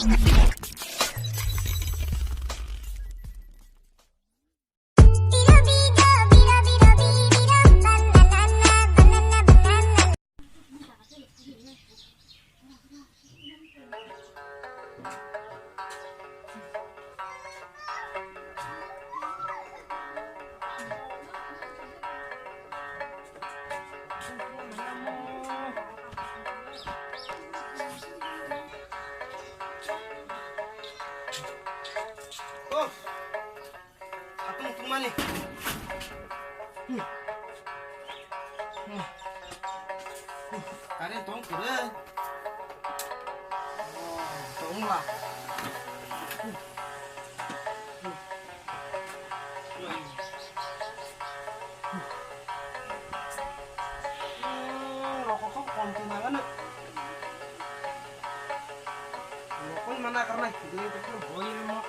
Oh, atung mana? Kalian tong keren. Tong lah. Rokok kok kontinangan nih. Rokok mana karena gini itu boy mau.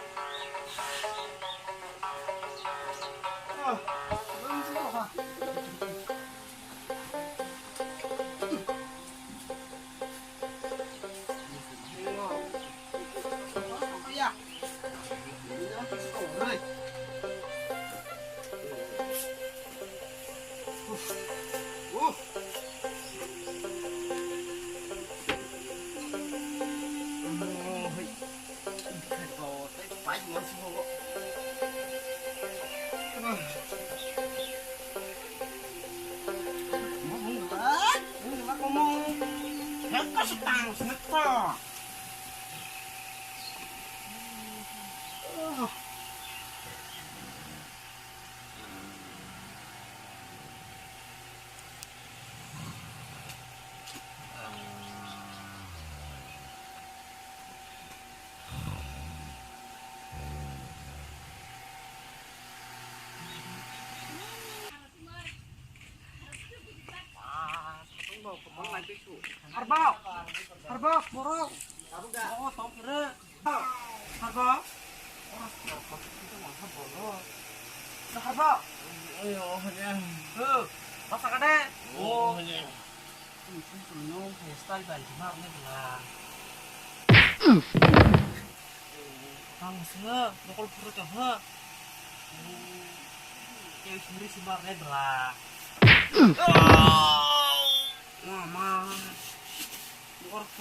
Belum sih kok. Ya. Setang semeter. Harbak, borok. Oh, tau kira. Harbak. Harbak. Ayo, hanya. Masak ada. Oh, hanya. Ini hairstyle banjir nih lah. Kang se, bakal perut apa? Yang sendiri si bar lah. Mama.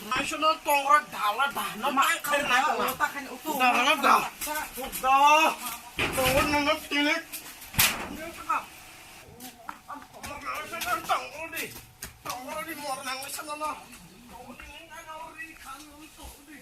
Nasional tongrak dalah dah, nama karena otak kan utuh. Dalah dah, udah, tahun nangat tilik. Dia cakap, tongol di luar nangis sana lah. Tongol di nangis di kan untuk di.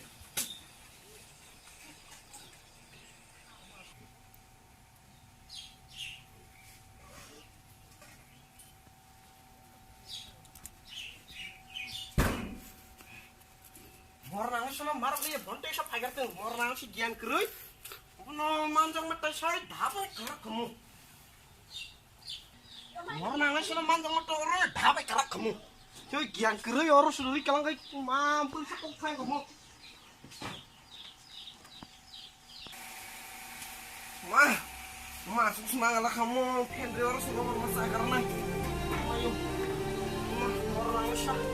Warna sana marah dia bontek sa pagar tuh warna si gian keruy no manjang mata saya dapat kerak kamu warna sana manjang mata orang dapat kerak kamu cuy gian keruy orang sudah kalang kayak mampu sa kong kamu mah masuk semangat lah kamu pendri orang sudah bermasalah karena ayo warna sana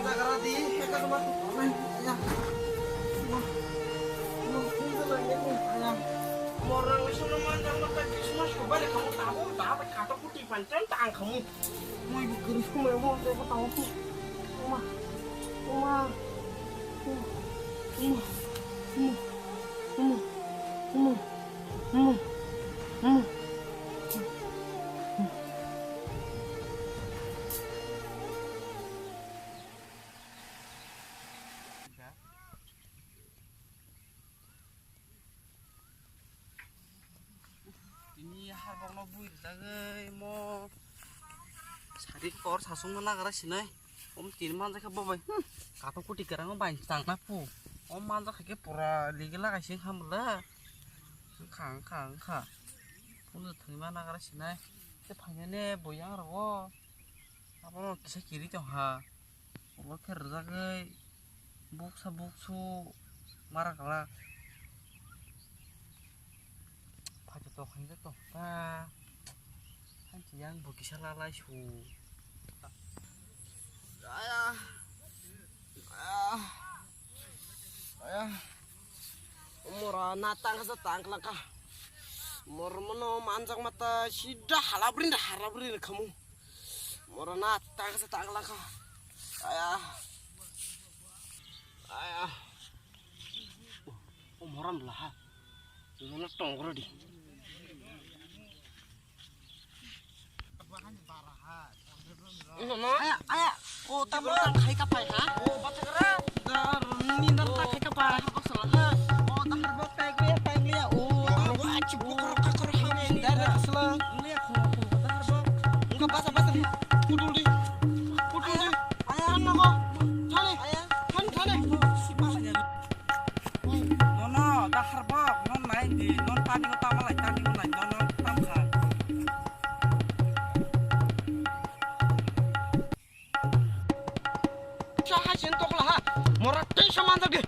Jakarta mereka cuma ayam orang sana manjang mata semua kembali kamu tahu dapat kata putih pancen tang kamu mau ibu keris mau saya tahu tuh rumah ini harbak no buir jagai mo sari kor sasung na gara sinai om tin man jaka babai kato kuti garang bain tang na pu om man jaka ke pura ligela ka sing hamla khang kha pun thai man na gara sinai ke phanya ne boyang ro apa kisa kiri to ha o kher jagai buksu mara kala to khang to ta han chi yang bu ki sala lai su aya natang sa tangklaka. Mormono manjang mata sida halabrin kamu. Moro natang sa tangklaka. Ayah. Oh, moram lah. Ini tonggro di. Ayah. Oh, tambah kai kapai ha? Oh, baca gerak. Ini ntar kai kapai. Oh, salah. Oh, tak herbak tai gue. Oh, tak cipuk kerok hamil. Dari salah. Lihat aku. Tak herbak. Enggak basa. Pudul di. Ayah, namo. Thane. Ayah. Thane. Sipasnya. Nono, tak herbak. Non main di. Non tani utama lah. Nono tamkan. Hasin tok lah ha. Morat teh sama lagi.